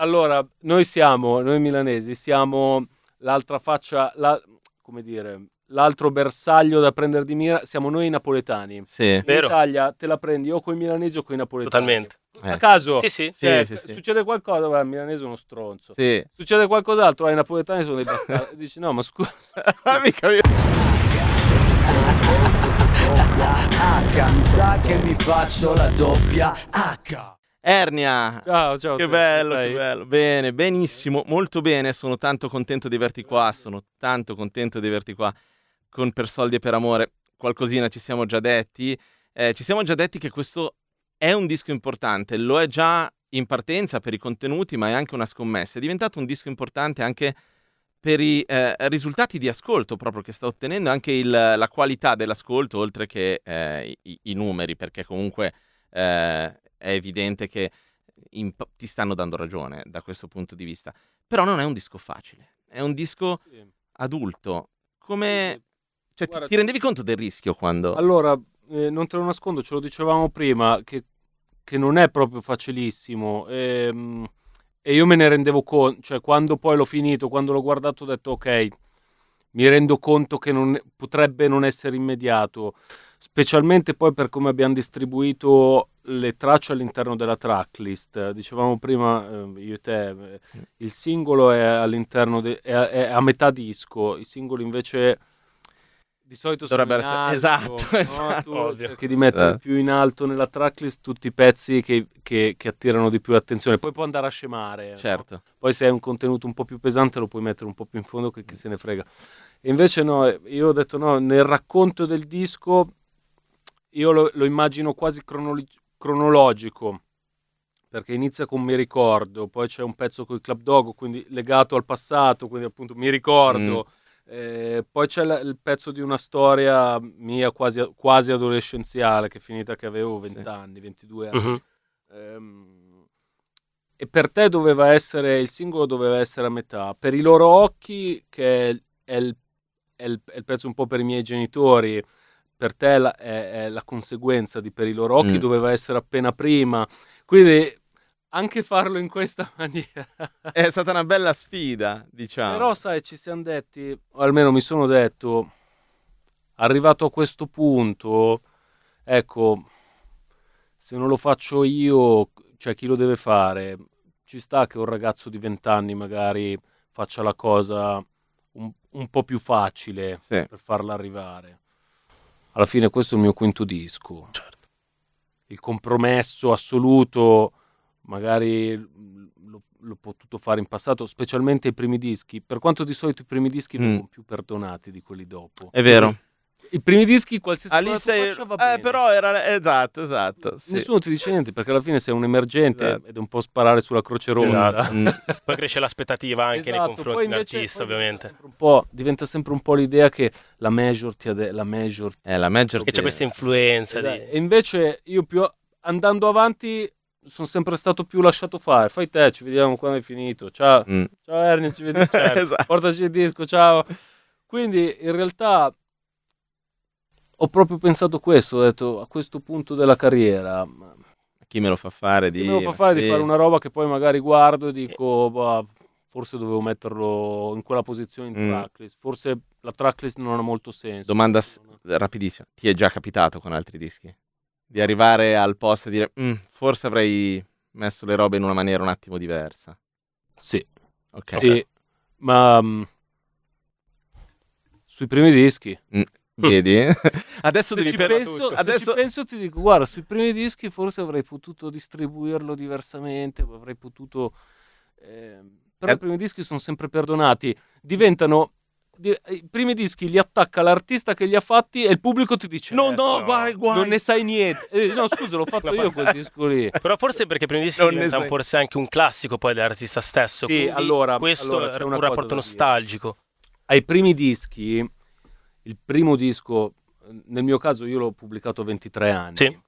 Allora, noi milanesi siamo l'altra faccia, come dire, l'altro bersaglio da prendere di mira, siamo noi napoletani. Sì. In Vero. Italia te la prendi o coi milanesi o coi napoletani. Totalmente. A caso, Sì, sì. cioè, Sì. succede qualcosa, guarda, il milanese è uno stronzo. Sì. Succede qualcos'altro, i napoletani sono dei bastardi. Dici, no, ma scusa. Mica io. Mi sa che mi faccio la doppia H. Ernia. Ciao. Che bello, che bello. Bene, benissimo, molto bene. Sono tanto contento di averti qua. Con Per Soldi e Per Amore. Qualcosina ci siamo già detti. Ci siamo già detti che questo è un disco importante. Lo è già in partenza per i contenuti, ma è anche una scommessa. È diventato un disco importante anche per i risultati di ascolto proprio che sta ottenendo, anche la qualità dell'ascolto, oltre che i numeri, perché comunque è evidente che ti stanno dando ragione da questo punto di vista. Però non è un disco facile, è un disco adulto. Come... Cioè, Guarda, ti rendevi conto del rischio quando... Allora, non te lo nascondo, ce lo dicevamo prima, che non è proprio facilissimo. E io me ne rendevo conto, cioè quando poi l'ho finito, quando l'ho guardato ho detto ok, mi rendo conto che potrebbe non essere immediato, specialmente poi per come abbiamo distribuito le tracce all'interno della tracklist. Dicevamo prima, io e te, il singolo è all'interno, è a metà disco, i singoli invece... Di solito dovrebbe sono in essere alto, esatto. Tu cerchi di mettere più in alto nella tracklist tutti i pezzi che attirano di più l'attenzione, poi può andare a scemare. Certo. No? Poi se hai un contenuto un po' più pesante lo puoi mettere un po' più in fondo che se ne frega. E invece no, io ho detto no, nel racconto del disco io lo immagino quasi cronologico, perché inizia con Mi ricordo, poi c'è un pezzo con i Club Dog, quindi legato al passato, quindi appunto Mi ricordo. Poi c'è il pezzo di una storia mia quasi adolescenziale, che è finita che avevo 20 anni, 22 anni. E per te il singolo doveva essere a metà. Per i loro occhi, che è il pezzo un po' per i miei genitori, per te è la conseguenza di Per i loro occhi, doveva essere appena prima. Quindi anche farlo in questa maniera è stata una bella sfida, diciamo. Però sai, ci siamo detti, o almeno mi sono detto, arrivato a questo punto, ecco, se non lo faccio io, cioè chi lo deve fare? Ci sta che un ragazzo di 20 anni magari faccia la cosa un po' più facile per farla arrivare. Alla fine questo è il mio quinto disco. Certo. Il compromesso assoluto magari l'ho potuto fare in passato, specialmente i primi dischi, per quanto di solito i primi dischi vengono più perdonati di quelli dopo. È vero. I primi dischi qualsiasi cosa tu faccia va bene. Però era esatto. Sì. Nessuno ti dice niente perché alla fine sei un emergente ed è un po' sparare sulla Croce Rossa. Poi cresce l'aspettativa anche nei confronti dell'artista, ovviamente. Diventa sempre un po' l'idea che la major ti ha che c'è questa influenza E invece io andando avanti sono sempre stato più lasciato fare. Fai te, ci vediamo quando hai finito. Ciao Ernie, ci vediamo. Portaci il disco, ciao. Quindi in realtà ho proprio pensato questo, ho detto a questo punto della carriera chi me lo fa fare di fare una roba che poi magari guardo e dico forse dovevo metterlo in quella posizione in tracklist, forse la tracklist non ha molto senso. Domanda rapidissima, ti è già capitato con altri dischi di arrivare al post e dire forse avrei messo le robe in una maniera un attimo diversa? Sì. Ok. Sì, ma sui primi dischi vedi? Adesso devi tutto. Se ci penso ti dico, guarda, sui primi dischi forse avrei potuto distribuirlo diversamente, avrei potuto però i primi dischi sono sempre perdonati, diventano i primi dischi li attacca l'artista che li ha fatti e il pubblico ti dice no, guai. Non ne sai niente. No, scusa, l'ho fatto io quel disco lì. Però forse perché i primi dischi diventano forse anche un classico poi dell'artista stesso. Sì, allora questo è un rapporto nostalgico. Ai primi dischi, il primo disco, nel mio caso io l'ho pubblicato a 23 anni. Sì.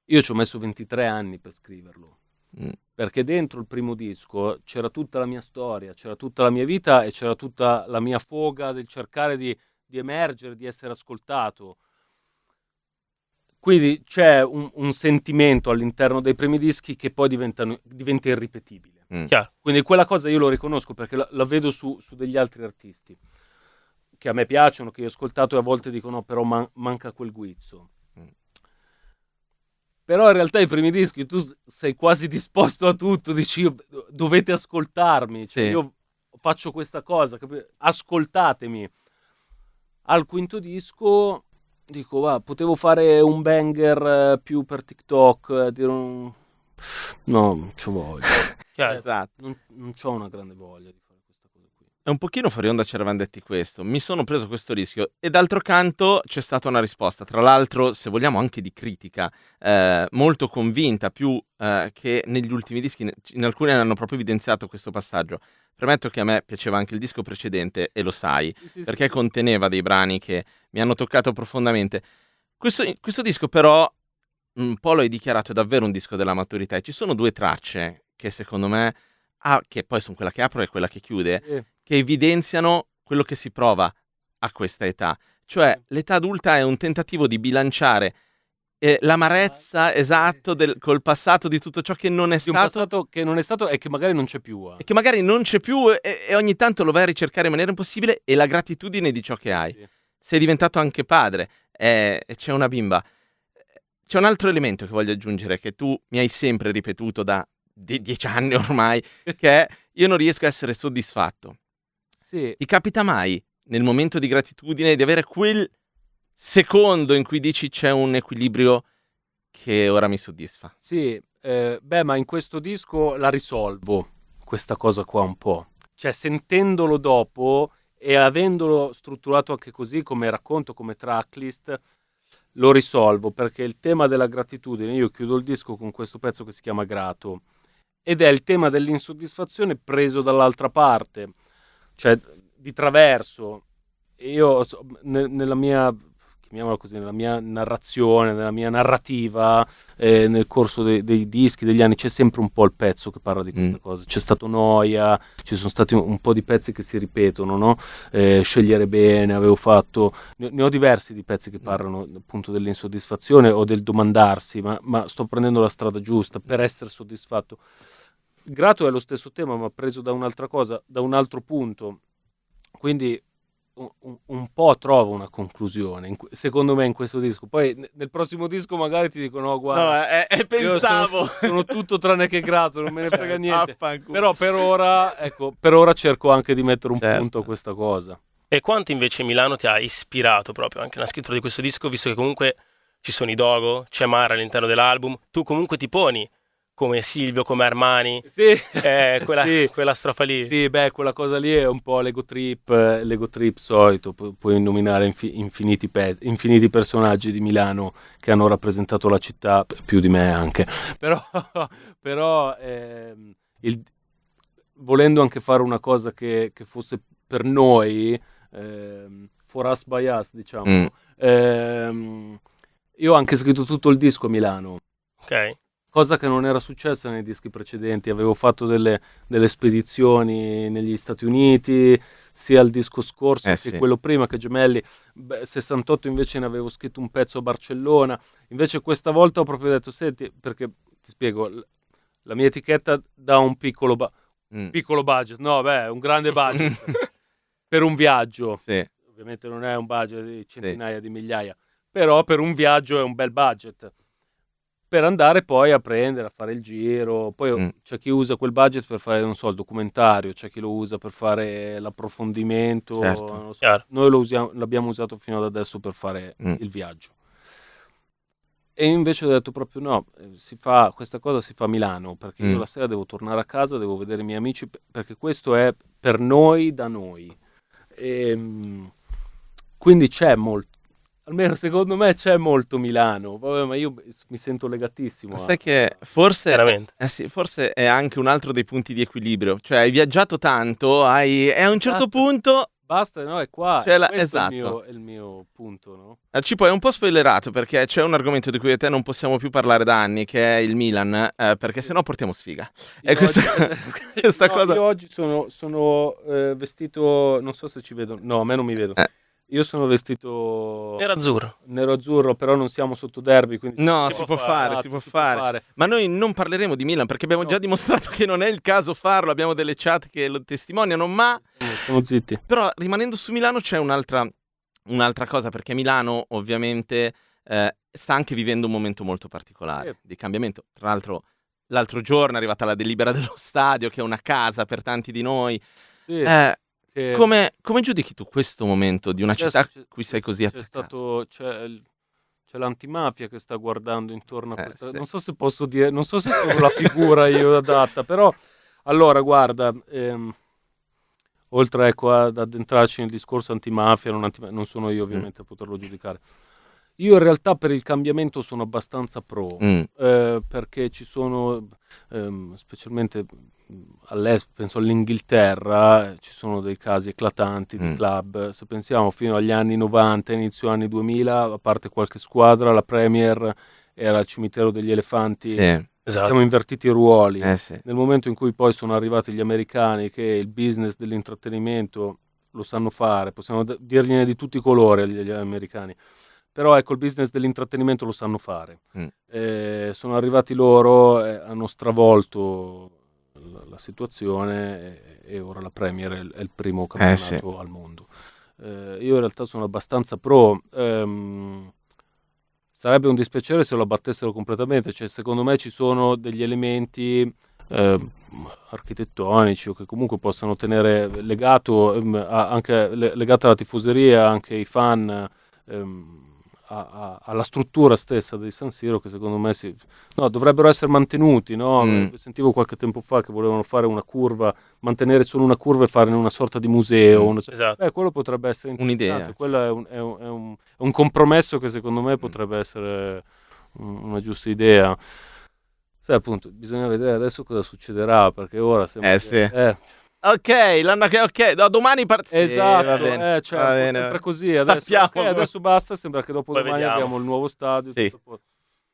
Io ci ho messo 23 anni per scriverlo. Perché dentro il primo disco c'era tutta la mia storia, c'era tutta la mia vita e c'era tutta la mia foga del cercare di emergere, di essere ascoltato. Quindi c'è un sentimento all'interno dei primi dischi che poi diventa irripetibile. Chiaro. Quindi quella cosa io lo riconosco perché la vedo su degli altri artisti che a me piacciono, che io ho ascoltato e a volte dico no, però manca quel guizzo. Però in realtà i primi dischi tu sei quasi disposto a tutto, dici dovete ascoltarmi, cioè, io faccio questa cosa, ascoltatemi. Al quinto disco dico, potevo fare un banger più per TikTok, dire no, non c'ho voglia. Esatto. Non c'ho una grande voglia di fare questa cosa qui. E un pochino fuori onda ci eravamo detti questo, mi sono preso questo rischio e d'altro canto c'è stata una risposta, tra l'altro se vogliamo anche di critica, molto convinta, più che negli ultimi dischi, in alcuni hanno proprio evidenziato questo passaggio. Premetto che a me piaceva anche il disco precedente e lo sai, perché conteneva dei brani che mi hanno toccato profondamente. Questo disco però, un po' lo hai dichiarato, è davvero un disco della maturità e ci sono 2 tracce che secondo me, che poi sono quella che apro e quella che chiude, che evidenziano quello che si prova a questa età. Cioè, l'età adulta è un tentativo di bilanciare l'amarezza, esatto, col passato di tutto ciò che non è stato. Un passato che non è stato e che magari non c'è più. E che magari non c'è più e ogni tanto lo vai a ricercare in maniera impossibile e la gratitudine di ciò che hai. Sì. Sei diventato anche padre e c'è una bimba. C'è un altro elemento che voglio aggiungere che tu mi hai sempre ripetuto da 10 anni ormai, che è io non riesco a essere soddisfatto. Sì. Ti capita mai nel momento di gratitudine di avere quel secondo in cui dici c'è un equilibrio che ora mi soddisfa? Sì, ma in questo disco la risolvo questa cosa qua un po'. Cioè sentendolo dopo e avendolo strutturato anche così come racconto, come tracklist, lo risolvo perché il tema della gratitudine, io chiudo il disco con questo pezzo che si chiama Grato ed è il tema dell'insoddisfazione preso dall'altra parte, cioè di traverso. Io nella mia, chiamiamola così, nella mia narrazione, nella mia narrativa, nel corso dei dischi degli anni c'è sempre un po' il pezzo che parla di questa cosa. C'è stato Noia, ci sono stati un po' di pezzi che si ripetono, no? Scegliere bene, avevo fatto, ne ho diversi di pezzi che parlano appunto dell'insoddisfazione o del domandarsi, ma sto prendendo la strada giusta per essere soddisfatto. Grato è lo stesso tema, ma preso da un'altra cosa, da un altro punto. Quindi un po' trovo una conclusione, secondo me, in questo disco. Poi nel prossimo disco magari ti dico no, guarda, pensavo sono tutto tranne che grato, non me ne frega niente. Però per ora cerco anche di mettere un punto a questa cosa. E quanto invece Milano ti ha ispirato proprio anche nella scrittura di questo disco, visto che comunque ci sono i Dogo, c'è Mara all'interno dell'album, tu comunque ti poni come Silvio, come Armani, quella strofa lì. Sì, quella cosa lì è un po' l'ego trip solito, puoi nominare infiniti personaggi di Milano che hanno rappresentato la città, più di me anche, però volendo anche fare una cosa che fosse per noi, for us by us, diciamo, io ho anche scritto tutto il disco a Milano. Ok. Cosa che non era successa nei dischi precedenti. Avevo fatto delle spedizioni negli Stati Uniti, sia il disco scorso che quello prima, che Gemelli. 68 invece ne avevo scritto un pezzo a Barcellona. Invece questa volta ho proprio detto, senti, perché ti spiego, la mia etichetta dà un piccolo budget, un grande budget per un viaggio. Sì. Ovviamente non è un budget di centinaia di migliaia, però per un viaggio è un bel budget. Per andare poi a prendere, a fare il giro. Poi c'è chi usa quel budget per fare, non so, il documentario, c'è chi lo usa per fare l'approfondimento. Certo. Non so. Noi l'abbiamo usato fino ad adesso per fare il viaggio. E invece ho detto proprio no, questa cosa si fa a Milano, perché io la sera devo tornare a casa, devo vedere i miei amici, perché questo è per noi, da noi. Quindi c'è molto. Almeno secondo me c'è molto Milano. Vabbè, ma io mi sento legatissimo. Sai che forse, veramente. Forse è anche un altro dei punti di equilibrio. Cioè hai viaggiato tanto, e a un certo punto basta, no? È qua. Cioè Questo è il mio punto, no? Cipo è un po' spoilerato perché c'è un argomento di cui a te non possiamo più parlare da anni, che è il Milan, perché sennò portiamo sfiga. E questa cosa. Io oggi sono vestito, non so se ci vedo. No, a me non mi vedo. Io sono vestito nero-azzurro, però non siamo sotto derby, quindi No, Si si può può fare, fare, esatto, si può fare. Ma noi non parleremo di Milan perché abbiamo No. già dimostrato che non è il caso farlo, abbiamo delle chat che lo testimoniano, ma Siamo zitti. però rimanendo su Milano c'è un'altra cosa, perché Milano ovviamente sta anche vivendo un momento molto particolare di cambiamento. Tra l'altro l'altro giorno è arrivata la delibera dello stadio, che è una casa per tanti di noi. Sì, che Come giudichi tu questo momento di una adesso città a cui sei così attaccato? c'è l'antimafia che sta guardando intorno a questa. Sì. Non so se posso dire, non so se sono la figura io adatta, però allora guarda, oltre ecco, ad addentrarci nel discorso antimafia, non sono io ovviamente a poterlo giudicare. Io in realtà per il cambiamento sono abbastanza pro, perché ci sono, specialmente all'estero, penso all'Inghilterra, ci sono dei casi eclatanti di club. Se pensiamo fino agli anni 90, inizio anni 2000, a parte qualche squadra, la Premier era il cimitero degli elefanti. Sì. Esatto. Siamo invertiti i ruoli. Sì. Nel momento in cui poi sono arrivati gli americani, che il business dell'intrattenimento lo sanno fare, possiamo dirgliene di tutti i colori agli americani. Però ecco, il business dell'intrattenimento lo sanno fare. Sono arrivati loro, hanno stravolto la situazione e ora la Premier è il primo campionato al mondo. Io in realtà sono abbastanza pro. Sarebbe un dispiacere se lo abbattessero completamente, cioè secondo me ci sono degli elementi architettonici o che comunque possano tenere legato anche legata alla tifoseria, anche i fan, alla struttura stessa di San Siro, che secondo me dovrebbero essere mantenuti, no? Sentivo qualche tempo fa che volevano fare una curva, mantenere solo una curva e farne una sorta di museo. Esatto. Quello potrebbe essere interessante. Un'idea. Quello è un compromesso che secondo me potrebbe essere una giusta idea. Sai, appunto, bisogna vedere adesso cosa succederà, perché ora sembra Ok, no, domani esatto, va bene, sempre così. Adesso, adesso basta, sembra che dopo domani abbiamo il nuovo stadio. Sì. Tutto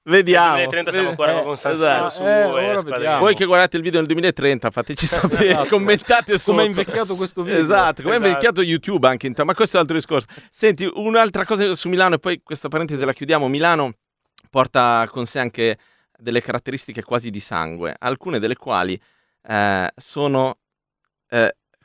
Vediamo. Nel 2030 siamo ancora con San Siro su ora vediamo. Voi che guardate il video nel 2030, fateci sapere, commentate sotto. Come è invecchiato questo video. Esatto, come è invecchiato YouTube anche, ma questo è un altro discorso. Senti, un'altra cosa su Milano, e poi questa parentesi la chiudiamo. Milano porta con sé anche delle caratteristiche quasi di sangue, alcune delle quali sono,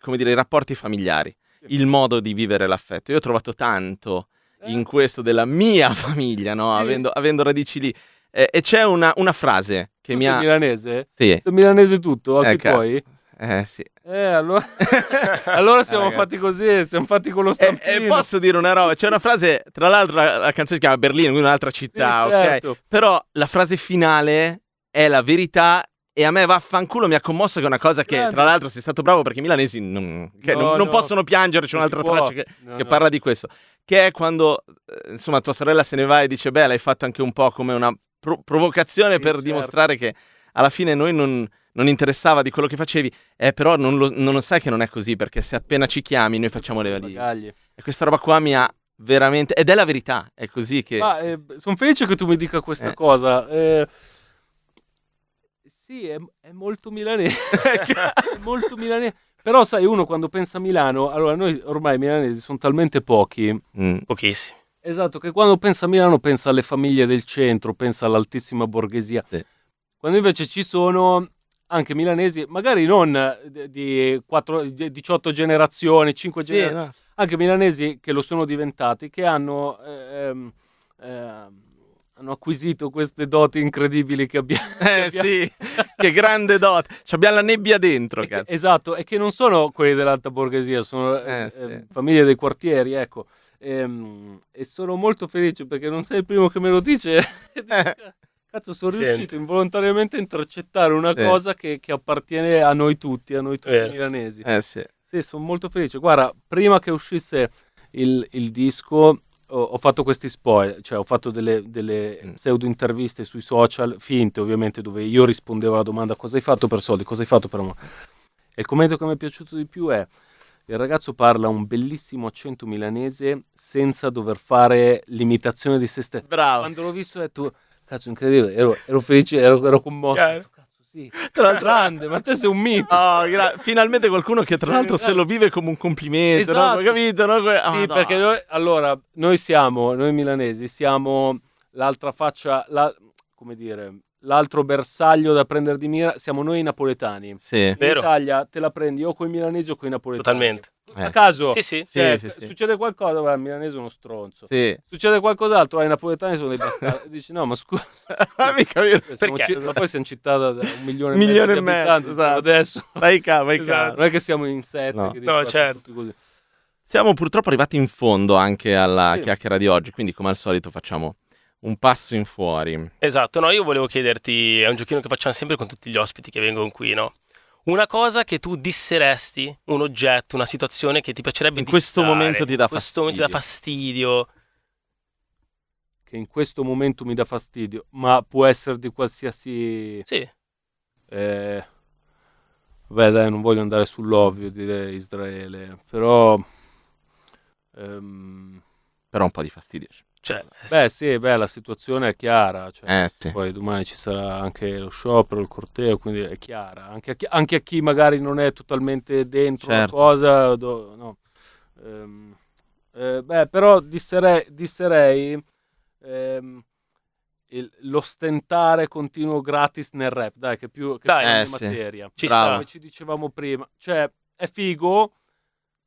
come dire, i rapporti familiari, il modo di vivere l'affetto. Io ho trovato tanto in questo della mia famiglia, no? Avendo radici lì. E c'è una frase che tu mi sei ha... milanese? Sì. Sei milanese tutto, anche poi? Sì. Allora siamo fatti così, siamo fatti con lo stampino. E posso dire una roba? C'è una frase, tra l'altro la canzone si chiama Berlino, quindi un'altra città, sì, certo. ok? Però la frase finale è la verità. E a me vaffanculo mi ha commosso, che è una cosa che, tra l'altro, sei stato bravo, perché i milanesi non possono piangere. C'è un'altra traccia che parla di questo, che è quando, insomma, tua sorella se ne va e dice, beh, l'hai fatto anche un po' come una provocazione per dimostrare che alla fine noi non interessava di quello che facevi, però non sai che non è così, perché se appena ci chiami noi facciamo le valigie. E questa roba qua mi ha veramente... Ed è la verità, è così che... sono felice che tu mi dica questa cosa. Sì, è molto milanese. È molto milanese. Però sai, uno quando pensa a Milano, allora noi ormai milanesi sono talmente pochi. Pochissimi. Esatto, che quando pensa a Milano pensa alle famiglie del centro, pensa all'altissima borghesia. Sì. Quando invece ci sono anche milanesi, magari non di 18 generazioni, 5 generazioni, no. Anche milanesi che lo sono diventati, che hanno acquisito queste doti incredibili che abbiamo. Sì, che grande dote. Abbiamo la nebbia dentro, cazzo. Esatto, e che non sono quelli dell'alta borghesia, sono famiglie dei quartieri, ecco. E sono molto felice perché non sei il primo che me lo dice. Cazzo, sono riuscito involontariamente a intercettare una cosa che appartiene a noi tutti milanesi. Sì, sono molto felice. Guarda, prima che uscisse il disco ho fatto questi spoiler, cioè ho fatto delle pseudo interviste sui social, finte ovviamente, dove io rispondevo alla domanda cosa hai fatto per soldi, cosa hai fatto per amore. E il commento che mi è piaciuto di più è: il ragazzo parla un bellissimo accento milanese senza dover fare l'imitazione di se stesso. Bravo. Quando l'ho visto ho detto, cazzo, incredibile, ero felice, ero commosso. Cazzo, Sì, Tra l'altro- grande, ma te sei un mito. Oh, finalmente qualcuno che tra Sì, l'altro se lo vive come un complimento, no? Esatto. Capito? No? Sì, Madonna. perché noi milanesi siamo l'altra faccia, come dire, l'altro bersaglio da prendere di mira, siamo noi napoletani. Sì. In Vero. Italia te la prendi o con i milanesi o con i napoletani. Totalmente. A caso, Sì, sì. cioè, Sì, sì. succede qualcosa, guarda, il milanese è uno stronzo. Sì. Succede qualcos'altro, i napoletani sono dei bastardi. Dici no, ma scusa. Mica vero. Perché? Ma poi siamo città da 1,5 milioni Milione di e mezzo, abitanti, esatto. adesso. Vai qua. Esatto, non è che siamo in sette No. che No, disfacciano certo. tutti così. Siamo purtroppo arrivati in fondo anche alla Sì. chiacchiera di oggi, quindi come al solito facciamo un passo in fuori. Esatto, no, io volevo chiederti, è un giochino che facciamo sempre con tutti gli ospiti che vengono qui, no? Una cosa che tu disseresti, un oggetto, una situazione che ti piacerebbe In questo dissare, momento ti dà in questo momento ti dà fastidio. Che in questo momento mi dà fastidio, ma può essere di qualsiasi... Sì, Beh dai, non voglio andare sull'ovvio, direi Israele, però... Però un po' di fastidio. cioè, Beh sì, la situazione è chiara, cioè, Sì. poi domani ci sarà anche lo sciopero, il corteo, quindi è chiara, anche a chi magari non è totalmente dentro Certo. la cosa, no. Però disserei l'ostentare continuo gratis nel rap, dai, che più Dai. è Sì. materia. Ci Bravo. Come ci dicevamo prima, cioè è figo,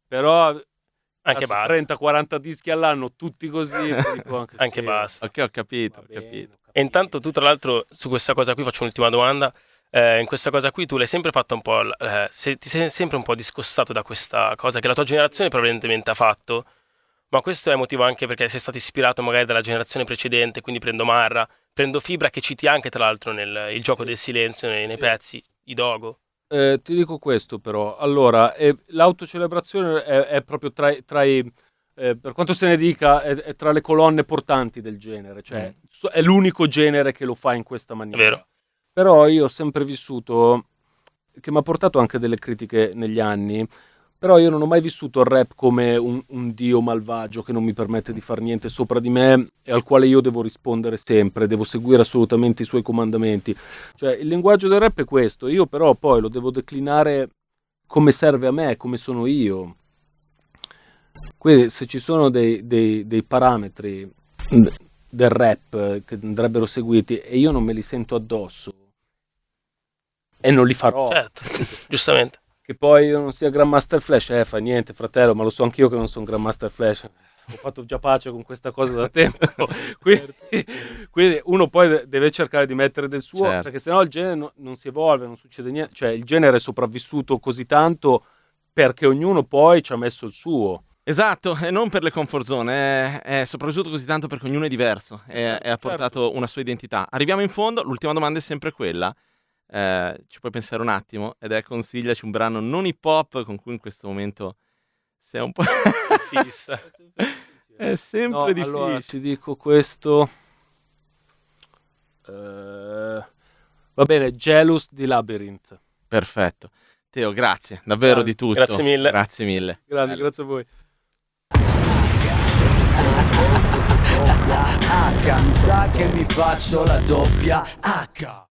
però anche basta. 30-40 dischi all'anno, tutti così, ti dico anche Anche sì, basta. Ok, ho capito, va ho bene, capito. ho capito. E intanto tu, tra l'altro, su questa cosa qui faccio un'ultima domanda. In questa cosa qui tu l'hai sempre fatto un po', ti sei sempre un po' discostato da questa cosa che la tua generazione prevalentemente ha fatto, ma questo è motivo anche perché sei stato ispirato magari dalla generazione precedente, quindi prendo Marra, prendo Fibra che citi anche tra l'altro nel il gioco del silenzio, nei pezzi, i Dogo. Ti dico questo però, allora, l'autocelebrazione è proprio tra i, per quanto se ne dica, è tra le colonne portanti del genere, cioè è l'unico genere che lo fa in questa maniera. Vero. Però io ho sempre vissuto, che mi ha portato anche delle critiche negli anni, però io non ho mai vissuto il rap come un dio malvagio che non mi permette di fare niente sopra di me e al quale io devo rispondere sempre, devo seguire assolutamente i suoi comandamenti. Cioè il linguaggio del rap è questo, io però poi lo devo declinare come serve a me, come sono io. Quindi se ci sono dei parametri del rap che andrebbero seguiti e io non me li sento addosso e non li farò, Certo, giustamente. che poi io non sia Grandmaster Flash, fa niente fratello, ma lo so anch'io che non sono Grandmaster Flash, ho fatto già pace con questa cosa da tempo. Quindi uno poi deve cercare di mettere del suo, Certo. perché sennò il genere non si evolve, non succede niente, cioè il genere è sopravvissuto così tanto perché ognuno poi ci ha messo il suo. Esatto, e non per le comfort zone, è sopravvissuto così tanto perché ognuno è diverso e ha portato una sua identità. Arriviamo in fondo, l'ultima domanda è sempre quella, ci puoi pensare un attimo, ed è consigliaci un brano non hip hop con cui in questo momento sei un po'... Fissa. È sempre No, difficile. allora ti dico questo. Va bene, Jealous di Labyrinth. Perfetto. Teo, grazie, davvero Grande. di tutto. Grazie mille. Grazie mille. Grande, grazie a voi. H, mi sa che mi faccio la doppia H.